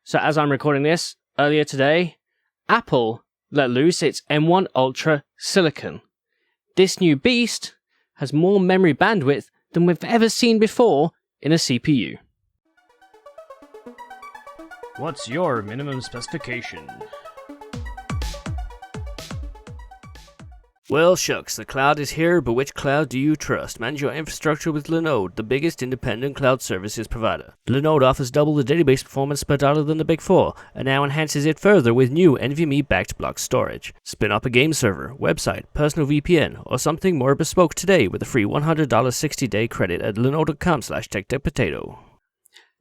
So as I'm recording this, earlier today, Apple let loose its M1 Ultra Silicon. This new beast has more memory bandwidth than we've ever seen before in a CPU. What's your minimum specification? Well, shucks, the cloud is here, but which cloud do you trust? Manage your infrastructure with Linode, the biggest independent cloud services provider. Linode offers double the database performance per dollar than the Big Four, and now enhances it further with new NVMe-backed block storage. Spin up a game server, website, personal VPN, or something more bespoke today with a free $100 60-day credit at linode.com/TechTechPotato.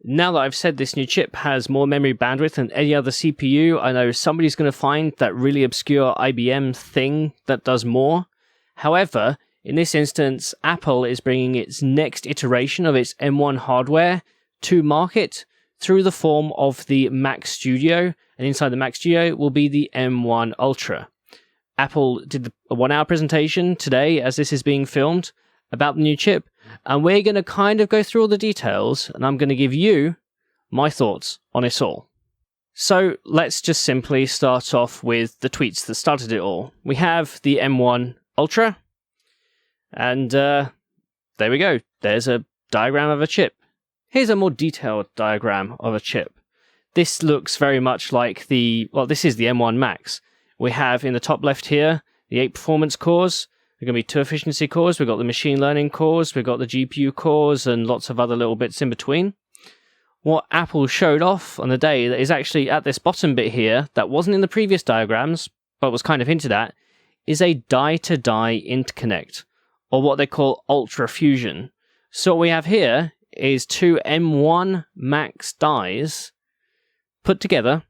Now that I've said this new chip has more memory bandwidth than any other CPU, I know somebody's going to find that really obscure IBM thing that does more. However, in this instance, Apple is bringing its next iteration of its M1 hardware to market through the form of the Mac Studio, and inside the Mac Studio will be the M1 Ultra. Apple did a 1-hour presentation today as this is being filmed about the new chip, and we're going to kind of go through all the details, and I'm going to give you my thoughts on it all. So let's just simply start off with the tweets that started it all. We have the M1 Ultra, and there we go. There's a diagram of a chip. Here's a more detailed diagram of a chip. This looks very much like this is the M1 Max. We have in the top left here the 8 performance cores. There are going to be 2 efficiency cores, we've got the machine learning cores, we've got the GPU cores, and lots of other little bits in between. What Apple showed off on the day that is actually at this bottom bit here, that wasn't in the previous diagrams, but was kind of hinted at, is a die-to-die interconnect, or what they call ultrafusion. So what we have here is 2 M1 Max dies put together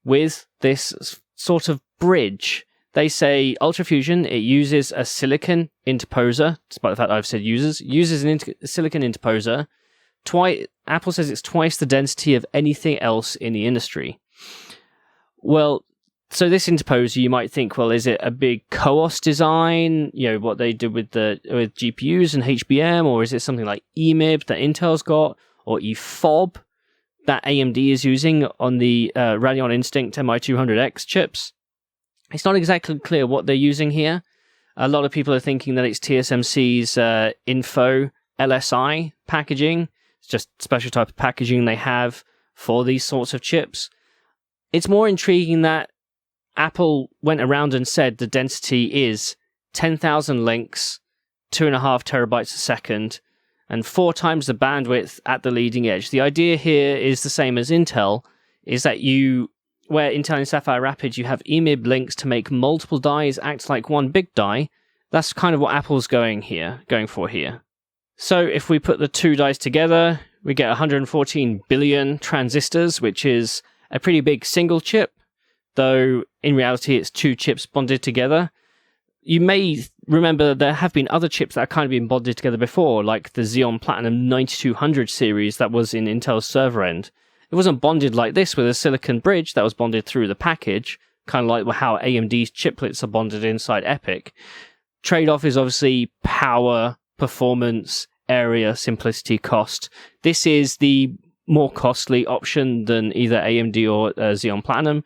with this sort of bridge. They say ultrafusion, it uses a silicon interposer, despite the fact that I've said uses a silicon interposer. Apple says it's twice the density of anything else in the industry. Well, so this interposer, you might think, well, is it a big CoWoS design? You know, what they did with GPUs and HBM, or is it something like EMIB that Intel's got, or eFob that AMD is using on the Radeon Instinct MI200X chips? It's not exactly clear what they're using here. A lot of people are thinking that it's TSMC's Info LSI packaging. It's just a special type of packaging they have for these sorts of chips. It's more intriguing that Apple went around and said the density is 10,000 links, 2.5 terabytes a second, and 4 times the bandwidth at the leading edge. The idea here is the same as Intel, is that where Intel and Sapphire Rapids, you have EMIB links to make multiple dies act like one big die. That's kind of what Apple's going for here. So if we put the 2 dies together, we get 114 billion transistors, which is a pretty big single chip, though in reality it's 2 chips bonded together. You may remember there have been other chips that have kind of been bonded together before, like the Xeon Platinum 9200 series that was in Intel's server end. It wasn't bonded like this with a silicon bridge that was bonded through the package, kind of like how AMD's chiplets are bonded inside EPYC. Trade-off is obviously power, performance, area, simplicity, cost. This is the more costly option than either AMD or Xeon Platinum,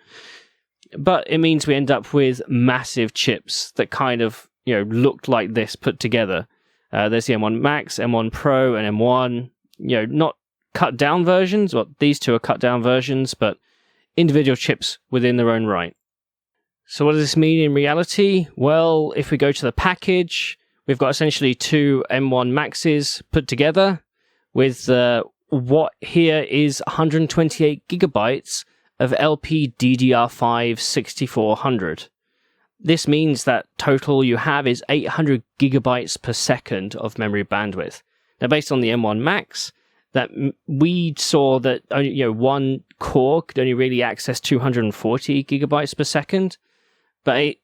but it means we end up with massive chips that kind of looked like this put together. There's the M1 Max, M1 Pro, and M1. Not cut down versions. Well, these 2 are cut down versions, but individual chips within their own right. So what does this mean in reality? Well, if we go to the package, we've got essentially 2 M1 Maxes put together with what here is 128 gigabytes of LPDDR5 6400. This means that total you have is 800 gigabytes per second of memory bandwidth. Now, based on the M1 Max, that we saw that only, one core could only really access 240 gigabytes per second. But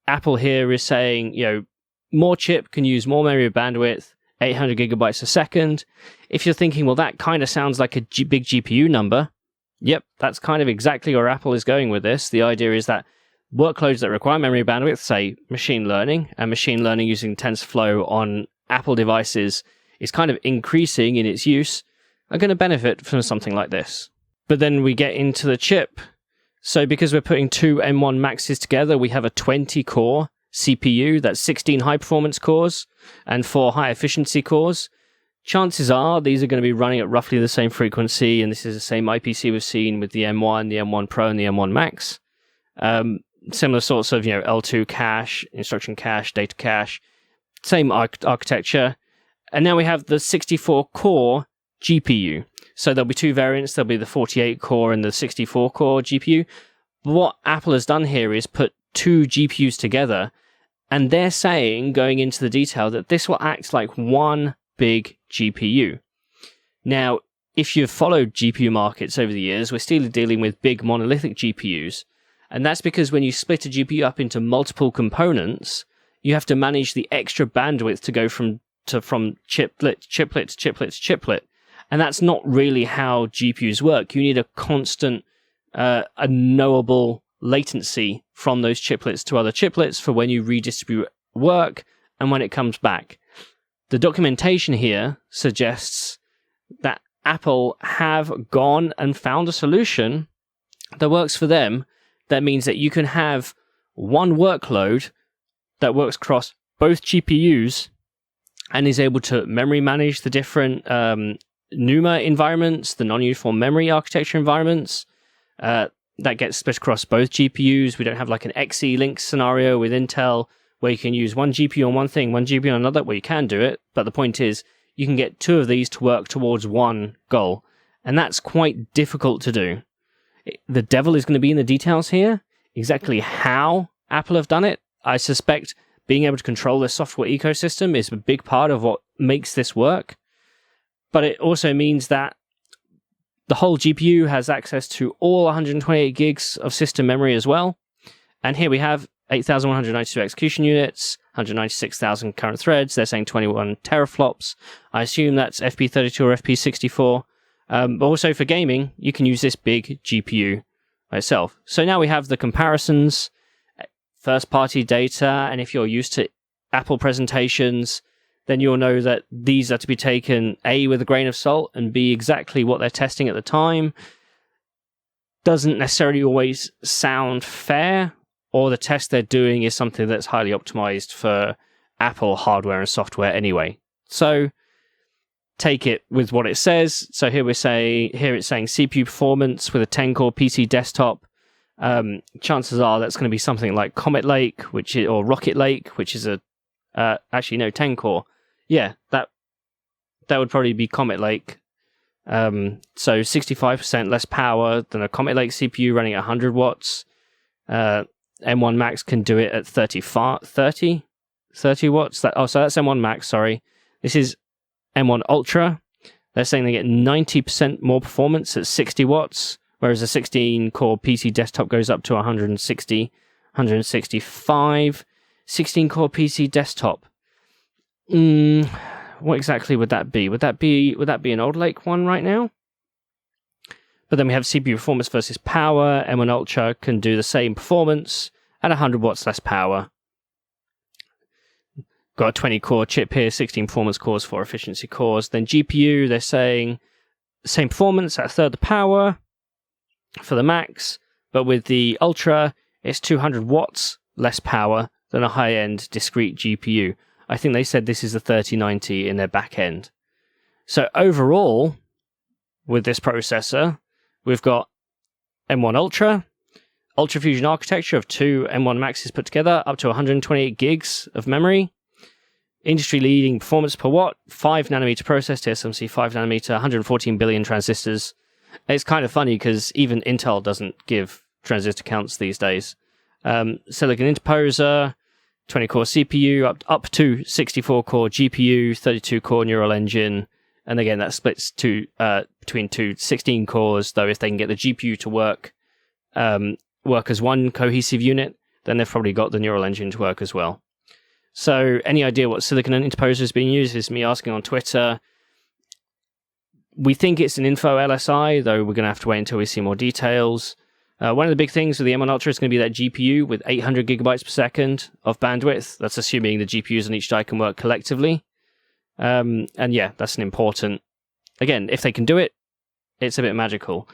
Apple here is saying, more chip can use more memory bandwidth, 800 gigabytes a second. If you're thinking, well, that kind of sounds like a big GPU number. Yep, that's kind of exactly where Apple is going with this. The idea is that workloads that require memory bandwidth, say machine learning, and machine learning using TensorFlow on Apple devices is kind of increasing in its use, are going to benefit from something like this. But then we get into the chip. So because we're putting two M1 Maxes together, we have a 20-core CPU, that's 16 high-performance cores and 4 high-efficiency cores. Chances are these are going to be running at roughly the same frequency, and this is the same IPC we've seen with the M1, the M1 Pro, and the M1 Max. Similar sorts of, L2 cache, instruction cache, data cache, same architecture. And now we have the 64-core GPU. So there'll be two variants. There'll be the 48-core and the 64-core GPU. But what Apple has done here is put two GPUs together, and they're saying, going into the detail, that this will act like one big GPU. Now, if you've followed GPU markets over the years, we're still dealing with big monolithic GPUs. And that's because when you split a GPU up into multiple components, you have to manage the extra bandwidth to go from chiplet to chiplet to chiplet to chiplet. And that's not really how GPUs work. You need a constant, a knowable latency from those chiplets to other chiplets for when you redistribute work and when it comes back. The documentation here suggests that Apple have gone and found a solution that works for them. That means that you can have one workload that works across both GPUs and is able to memory manage the different NUMA environments, the non-uniform memory architecture environments. That gets split across both GPUs. We don't have like an Xe-Link scenario with Intel where you can use one GPU on one thing, one GPU on another. Well, you can do it, but the point is you can get two of these to work towards one goal, and that's quite difficult to do. The devil is going to be in the details here. Exactly how Apple have done it, I suspect being able to control the software ecosystem is a big part of what makes this work. But it also means that the whole GPU has access to all 128 gigs of system memory as well. And here we have 8,192 execution units, 196,000 current threads. They're saying 21 teraflops. I assume that's FP32 or FP64. But also for gaming, you can use this big GPU by itself. So now we have the comparisons, first-party data, and if you're used to Apple presentations, then you'll know that these are to be taken A, with a grain of salt, and B, exactly what they're testing at the time. Doesn't necessarily always sound fair, or the test they're doing is something that's highly optimized for Apple hardware and software anyway. So take it with what it says. So here it's saying CPU performance with a 10-core PC desktop. Chances are that's going to be something like Comet Lake, or Rocket Lake, which is 10-core. Yeah, that would probably be Comet Lake. So 65% less power than a Comet Lake CPU running at 100 watts. M1 Max can do it at 30 watts. So that's M1 Max, sorry. This is M1 Ultra. They're saying they get 90% more performance at 60 watts, whereas a 16-core PC desktop goes up to 160, 165. 16-core PC desktop. What exactly would that be? Would that be an Old Lake one right now? But then we have CPU performance versus power. M1 Ultra can do the same performance at 100 watts less power. Got a 20-core chip here, 16 performance cores, 4 efficiency cores. Then GPU, they're saying same performance at a third the power for the Max, but with the Ultra, it's 200 watts less power than a high-end discrete GPU. I think they said this is a 3090 in their back end. So overall, with this processor, we've got M1 Ultra, UltraFusion architecture of two M1 Maxes put together, up to 128 gigs of memory, industry-leading performance per watt, 5nm process, TSMC 5nm, 114 billion transistors. It's kind of funny because even Intel doesn't give transistor counts these days. Silicon interposer, 20-core CPU, up to 64-core GPU, 32-core neural engine, and again, that splits to between two 16 cores, though if they can get the GPU to work as one cohesive unit, then they've probably got the neural engine to work as well. So any idea what silicon interposer is being used is me asking on Twitter. We think it's an info LSI, though we're going to have to wait until we see more details. One of the big things with the M1 Ultra is going to be that GPU with 800 gigabytes per second of bandwidth. That's assuming the GPUs on each die can work collectively. And yeah, that's an important... Again, if they can do it, it's a bit magical.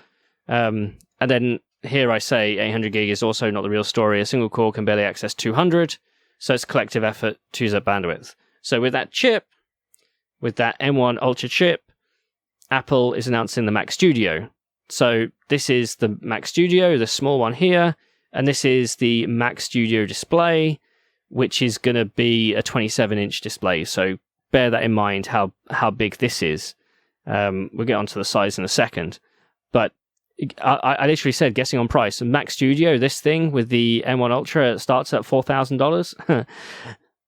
And then here I say 800 gig is also not the real story. A single core can barely access 200, so it's a collective effort to use that bandwidth. So with that chip, with that M1 Ultra chip, Apple is announcing the Mac Studio. So this is the Mac Studio, the small one here, and this is the Mac Studio display, which is going to be a 27-inch display. So bear that in mind, how big this is. We'll get onto the size in a second. But I literally said, guessing on price, Mac Studio, this thing with the M1 Ultra starts at $4,000.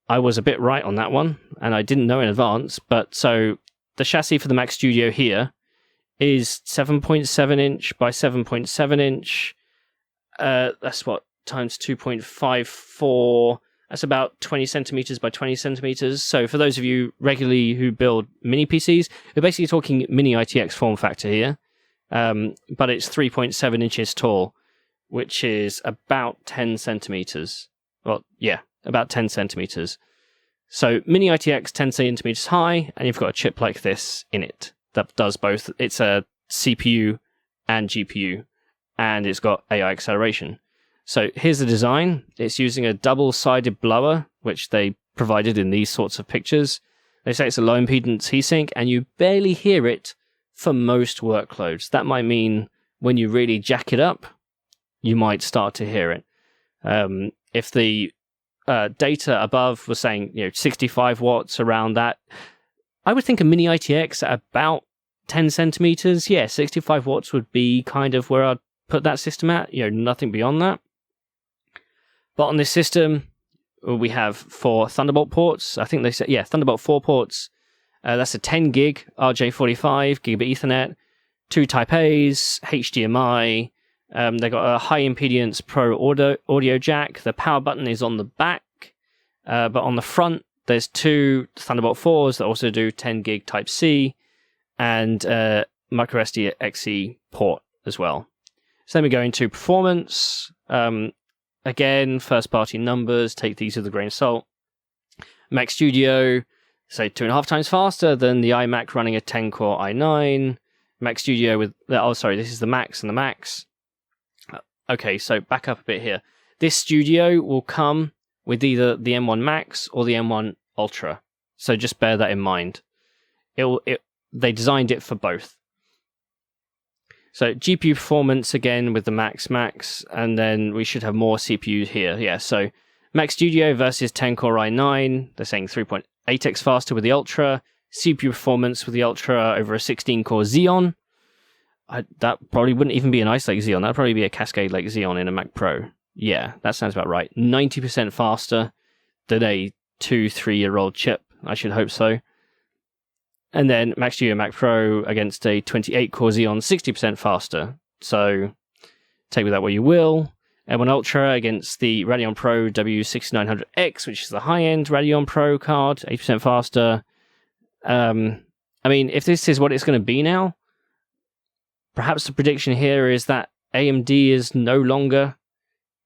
I was a bit right on that one, and I didn't know in advance. But so the chassis for the Mac Studio here is 7.7 inch by 7.7 inch. That's what, times 2.54. That's about 20 centimeters by 20 centimeters. So for those of you regularly who build mini PCs, we're basically talking mini ITX form factor here. But it's 3.7 inches tall, which is about 10 centimeters. Well, yeah, about 10 centimeters. So mini ITX 10 centimeters high, and you've got a chip like this in it that does both. It's a CPU and GPU, and it's got AI acceleration. So here's the design. It's using a double-sided blower, which they provided in these sorts of pictures. They say it's a low-impedance heatsink, and you barely hear it for most workloads. That might mean when you really jack it up, you might start to hear it. If the data above was saying 65 watts, around that, I would think a mini ITX at about 10 centimeters. Yeah, 65 watts would be kind of where I'd put that system at. Nothing beyond that. But on this system, we have 4 Thunderbolt ports. I think they said, Thunderbolt 4 ports. That's a 10 gig RJ45, gigabit Ethernet, 2 Type A's, HDMI. They've got a high impedance Pro audio jack. The power button is on the back, but on the front, there's 2 Thunderbolt 4s that also do 10 gig Type C and microSD XE port as well. So then we go into performance. Again, first-party numbers, take these with a grain of salt. Mac Studio, say 2.5 times faster than the iMac running a 10-core i9. Mac Studio with... this is the Max and the Max. Okay, so back up a bit here. This Studio will come with either the M1 Max or the M1 Ultra. So just bear that in mind. They designed it for both. So GPU performance again with the Max, and then we should have more CPU here. Yeah, so Mac Studio versus 10-core i9. They're saying 3.8x faster with the Ultra. CPU performance with the Ultra over a 16-core Xeon. That probably wouldn't even be an Ice Lake Xeon. That'd probably be a Cascade Lake Xeon in a Mac Pro. Yeah, that sounds about right. 90% faster than a 2-3-year-old chip. I should hope so. And then Mac Studio Mac Pro against a 28-core Xeon, 60% faster. So take with that what you will. M1 Ultra against the Radeon Pro W6900X, which is the high-end Radeon Pro card, 8% faster. If this is what it's going to be now, perhaps the prediction here is that AMD is no longer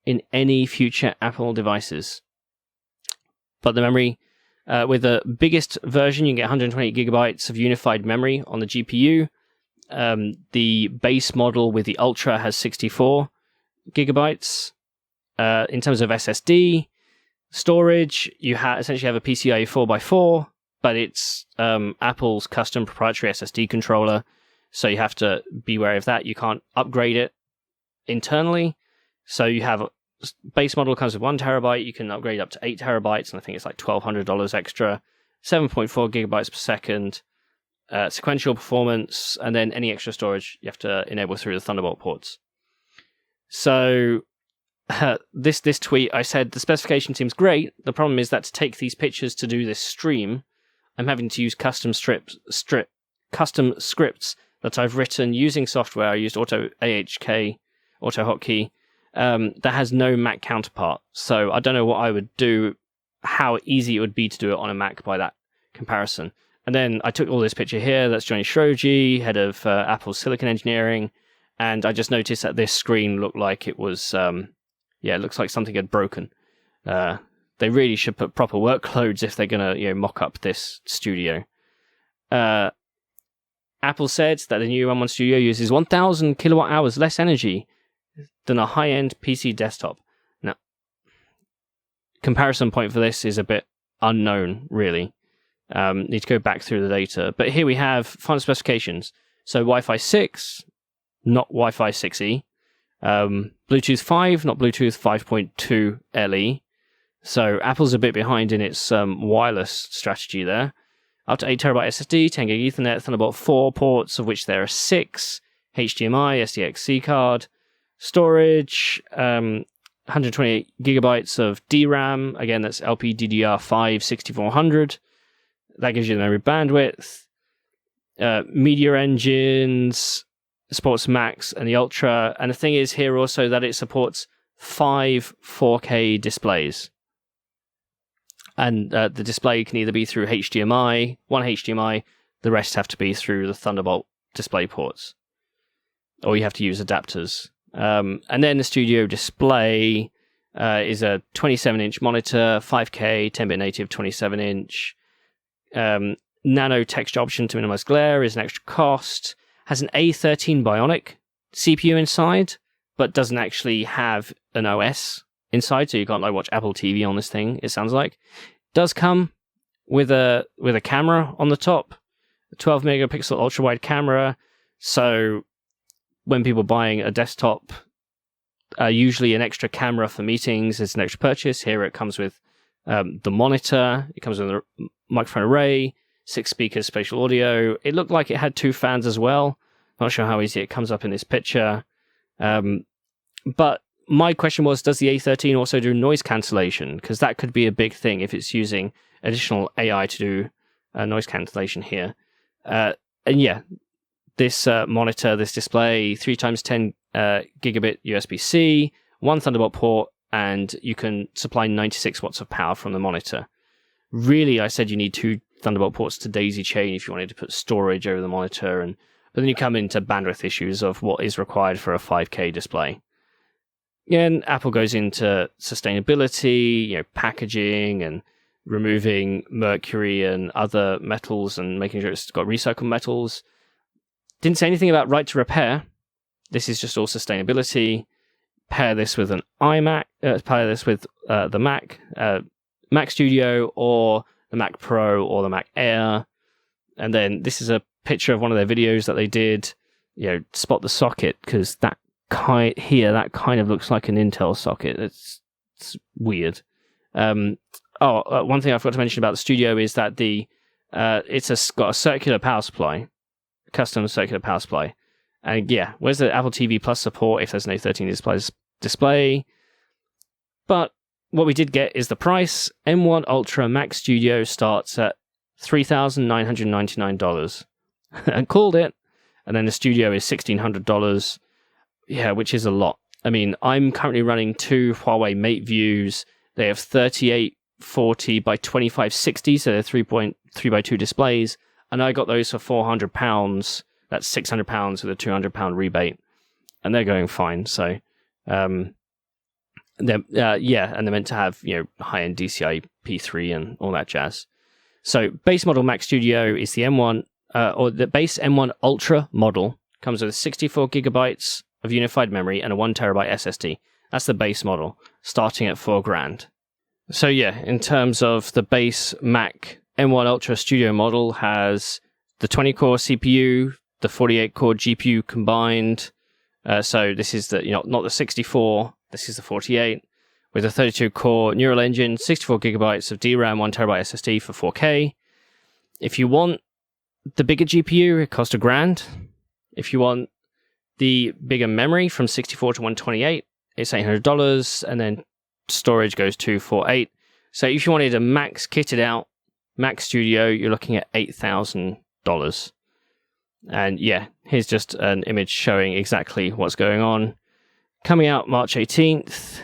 in any future Apple devices. But the memory, with the biggest version, you can get 128 gigabytes of unified memory on the GPU. The base model with the Ultra has 64 gigabytes. In terms of SSD storage, you essentially have a PCIe 4x4, but it's Apple's custom proprietary SSD controller, so you have to be wary of that. You can't upgrade it internally. So you have base model comes with 1 terabyte. You can upgrade up to 8 terabytes, and I think it's like $1,200 extra. 7.4 gigabytes per second. Sequential performance, and then any extra storage you have to enable through the Thunderbolt ports. So this tweet, I said the specification seems great. The problem is that to take these pictures to do this stream, I'm having to use custom scripts that I've written using software. I used AutoHotkey, that has no Mac counterpart. So I don't know what I would do, how easy it would be to do it on a Mac by that comparison. And then I took all this picture here. That's Johnny Schroji, head of Apple's Silicon Engineering. And I just noticed that this screen looked like it was, it looks like something had broken. They really should put proper workloads if they're going to mock up this studio. Apple said that the new M1 Studio uses 1,000 kilowatt hours less energy than a high-end PC desktop. Now, comparison point for this is a bit unknown, really. Need to go back through the data. But here we have final specifications. So Wi-Fi 6, not Wi-Fi 6E. Bluetooth 5, not Bluetooth 5.2 LE. So Apple's a bit behind in its wireless strategy there. Up to 8TB SSD, 10GB Ethernet, Thunderbolt 4 ports, of which there are 6, HDMI, SDXC card, storage, 128GB of DRAM, again that's LPDDR5 6400, that gives you the memory bandwidth, media engines, supports Max and the Ultra, and the thing is here also that it supports 5 4K displays. And the display can either be through HDMI, one HDMI, the rest have to be through the Thunderbolt display ports. Or you have to use adapters. And then the studio display is a 27-inch monitor, 5K, 10-bit native 27-inch. Nano texture option to minimize glare is an extra cost. Has an A13 Bionic CPU inside, but doesn't actually have an OS inside, so you can't watch Apple TV on this thing, it sounds like. Does come with a camera on the top, a 12 megapixel ultra wide camera. So when people are buying a desktop, usually an extra camera for meetings is an extra purchase. Here it comes with the monitor, it comes with a microphone array, 6 speakers, spatial audio. It looked like it had 2 fans as well. Not sure how easy it comes up in this picture. But my question was, does the A13 also do noise cancellation? Because that could be a big thing if it's using additional AI to do noise cancellation here. And yeah, this monitor, this display, 3x10 gigabit USB-C, 1 Thunderbolt port, and you can supply 96 watts of power from the monitor. Really, I said you need 2 Thunderbolt ports to daisy chain if you wanted to put storage over the monitor, but then you come into bandwidth issues of what is required for a 5K display. And Apple goes into sustainability, packaging and removing mercury and other metals and making sure it's got recycled metals. Didn't say anything about right to repair. This is just all sustainability. Pair this with an iMac, pair this with the Mac Studio or the Mac Pro or the Mac Air. And then this is a picture of one of their videos that they did, spot the socket, because that kind of looks like an Intel socket. It's weird. One thing I forgot to mention about the Studio is that it's got a circular power supply, custom circular power supply. And yeah, where's the Apple TV Plus support if there's an A13 display? But what we did get is the price. M1 Ultra Max Studio starts at $3,999. And called it. And then the Studio is $1,600. Yeah, which is a lot. I mean, I'm currently running 2 Huawei Mate Views. They have 3840 by 2560, so they're 3.3x2 displays. And I got those for £400. That's £600 with a £200 rebate. And they're going fine. So, and they're meant to have, high-end DCI P3 and all that jazz. So, base model Mac Studio is the M1, or the base M1 Ultra model. Comes with 64 gigabytes of unified memory and a 1TB SSD. That's the base model, starting at $4,000. So yeah, in terms of the base Mac M1 Ultra Studio model has the 20-core CPU, the 48-core GPU combined. So this is the not the 64, this is the 48, with a 32-core neural engine, 64 gigabytes of DRAM, 1TB SSD for 4K. If you want the bigger GPU, it costs $1,000. If you want the bigger memory from 64 to 128, it's $800, and then storage goes $248. So if you wanted a max kitted out Mac Studio, you're looking at $8,000. And yeah, here's just an image showing exactly what's going on. Coming out March 18th.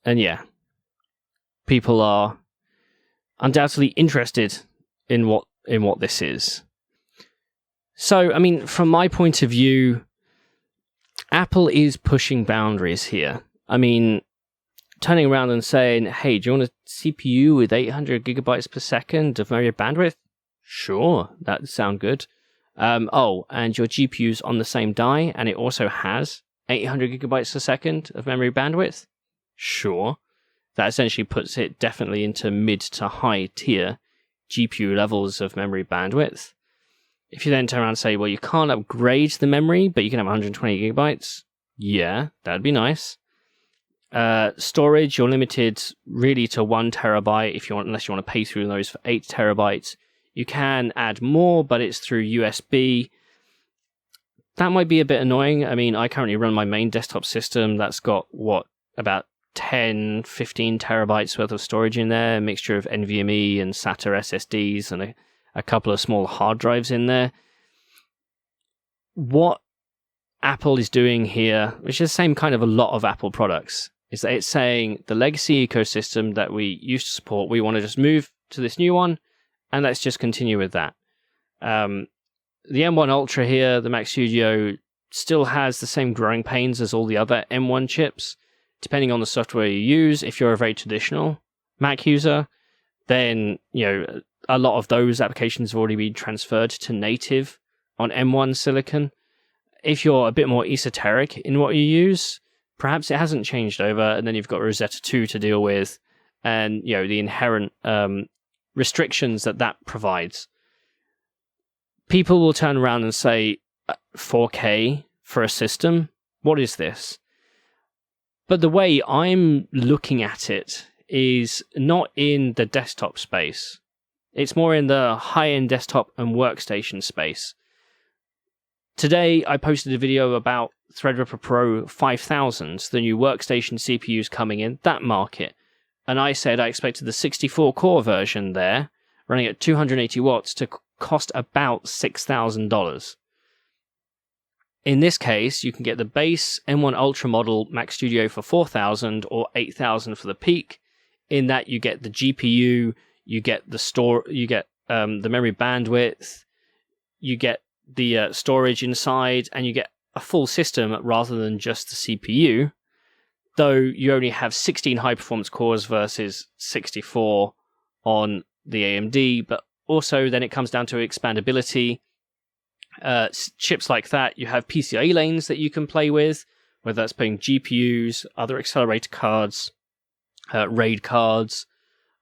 And yeah, people are undoubtedly interested in what this is. So, I mean, from my point of view, Apple is pushing boundaries here. I mean, turning around and saying, hey, do you want a CPU with 800 gigabytes per second of memory bandwidth? Sure, that sounds good. Oh, and your GPU's on the same die, and it also has 800 gigabytes a second of memory bandwidth? Sure. That essentially puts it definitely into mid to high tier GPU levels of memory bandwidth. If you then turn around and say, well, you can't upgrade the memory, but you can have 120 gigabytes, yeah, that'd be nice. Storage, you're limited really to 1 terabyte unless you want to pay through those for 8 terabytes. You can add more, but it's through USB. That might be a bit annoying. I mean, I currently run my main desktop system that's got, about 10, 15 terabytes worth of storage in there, a mixture of NVMe and SATA SSDs and a couple of small hard drives in there. What Apple is doing here, which is the same kind of a lot of Apple products, is that it's saying the legacy ecosystem that we used to support, we want to just move to this new one, and let's just continue with that. The M1 Ultra here, the Mac Studio, still has the same growing pains as all the other M1 chips. Depending on the software you use, if you're a very traditional Mac user, then a lot of those applications have already been transferred to native on M1 silicon. If you're a bit more esoteric in what you use, perhaps it hasn't changed over, and then you've got Rosetta 2 to deal with, and the inherent restrictions that provides. People will turn around and say, 4K for a system? What is this? But the way I'm looking at it is not in the desktop space. It's more in the high-end desktop and workstation space. Today, I posted a video about Threadripper Pro 5000, the new workstation CPUs coming in that market. And I said I expected the 64-core version there, running at 280 watts, to cost about $6,000. In this case, you can get the base M1 Ultra model Mac Studio for $4,000 or $8,000 for the peak. In that, you get the GPU, you get the memory bandwidth, you get the storage inside, and you get a full system rather than just the CPU. Though you only have 16 high-performance cores versus 64 on the AMD, but also then it comes down to expandability. Chips like that, you have PCIe lanes that you can play with, whether that's putting GPUs, other accelerator cards, RAID cards,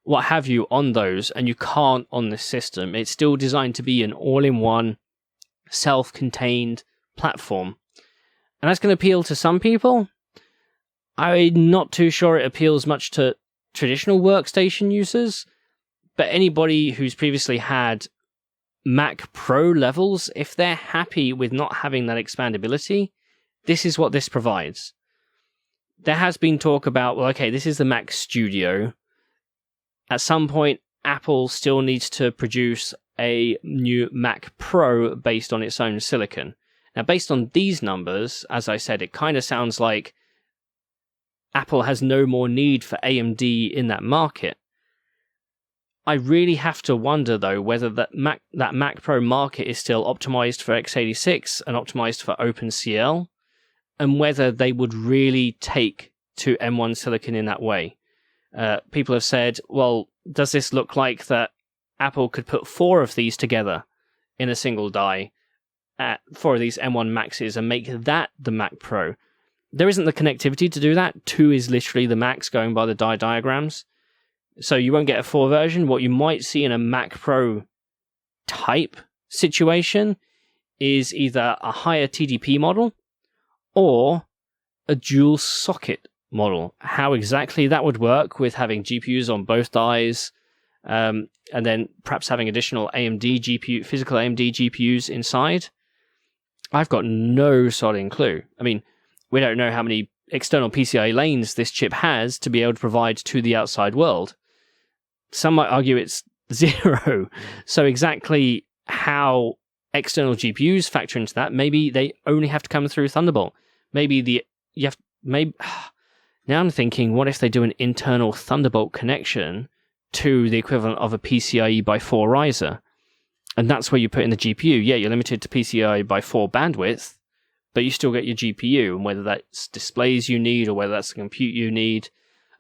what have you on those, and you can't on this system. It's still designed to be an all-in-one, self-contained platform. And that's going to appeal to some people. I'm not too sure it appeals much to traditional workstation users, but anybody who's previously had Mac Pro levels, if they're happy with not having that expandability, this is what this provides. There has been talk about, well, okay, this is the Mac Studio. At some point, Apple still needs to produce a new Mac Pro based on its own silicon. Now, based on these numbers, as I said, it kind of sounds like Apple has no more need for AMD in that market. I really have to wonder, though, whether that Mac Pro market is still optimized for x86 and optimized for OpenCL, and whether they would really take to M1 silicon in that way. People have said, well, does this look like that Apple could put 4 of these together in a single die, 4 of these M1 Maxes, and make that the Mac Pro? There isn't the connectivity to do that. 2 is literally the max going by the die diagrams. So you won't get a 4 version. What you might see in a Mac Pro type situation is either a higher TDP model or a dual socket model. How exactly that would work with having GPUs on both dies, and then perhaps having additional physical AMD GPUs inside, I've got no solid clue. I mean, we don't know how many external PCIe lanes this chip has to be able to provide to the outside world. Some might argue it's 0. So exactly how external GPUs factor into that, maybe they only have to come through Thunderbolt. Now I'm thinking, what if they do an internal Thunderbolt connection to the equivalent of a PCIe by 4 riser? And that's where you put in the GPU. Yeah, you're limited to PCIe by 4 bandwidth, but you still get your GPU, and whether that's displays you need or whether that's the compute you need.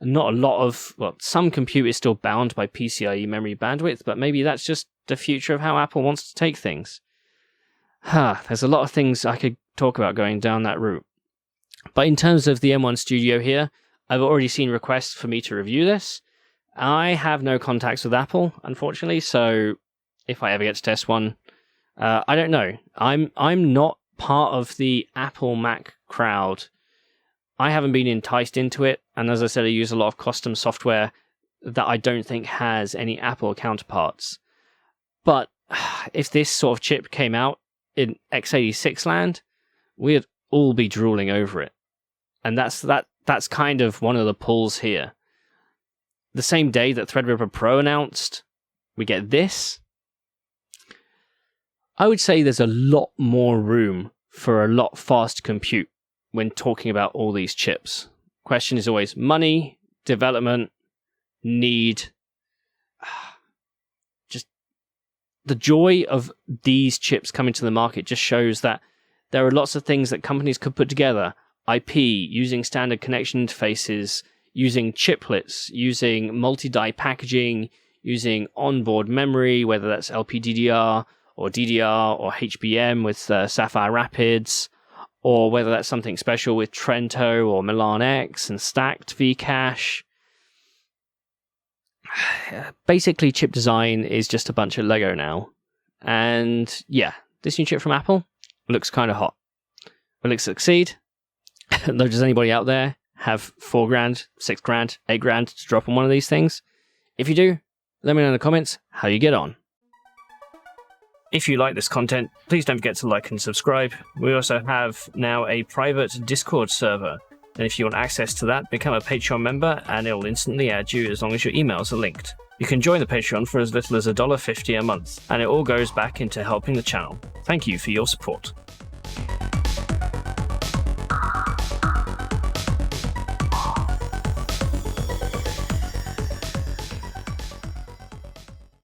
Not a lot of, some compute is still bound by PCIe memory bandwidth, but maybe that's just the future of how Apple wants to take things. There's a lot of things I could talk about going down that route. But in terms of the M1 Studio here, I've already seen requests for me to review this. I have no contacts with Apple, unfortunately, so if I ever get to test one, I don't know. I'm not part of the Apple Mac crowd. I haven't been enticed into it, and as I said, I use a lot of custom software that I don't think has any Apple counterparts. But if this sort of chip came out in x86 land, we'd all be drooling over it. And that's kind of one of the pulls here. The same day that Threadripper Pro announced, we get this. I would say there's a lot more room for a lot faster compute when talking about all these chips. Question is always money, development, need. Just the joy of these chips coming to the market just shows that there are lots of things that companies could put together. IP, using standard connection interfaces, using chiplets, using multi-die packaging, using onboard memory, whether that's LPDDR or DDR or HBM with Sapphire Rapids, or whether that's something special with Trento or Milan X and stacked Vcache. Basically, chip design is just a bunch of Lego now. And yeah, this new chip from Apple looks kind of hot. Will it succeed? Though, does anybody out there have $4,000, $6,000, $8,000 to drop on one of these things? If you do, let me know in the comments how you get on. If you like this content, please don't forget to like and subscribe. We also have now a private Discord server, and if you want access to that, become a Patreon member and it'll instantly add you as long as your emails are linked. You can join the Patreon for as little as $1.50 a month, and it all goes back into helping the channel. Thank you for your support.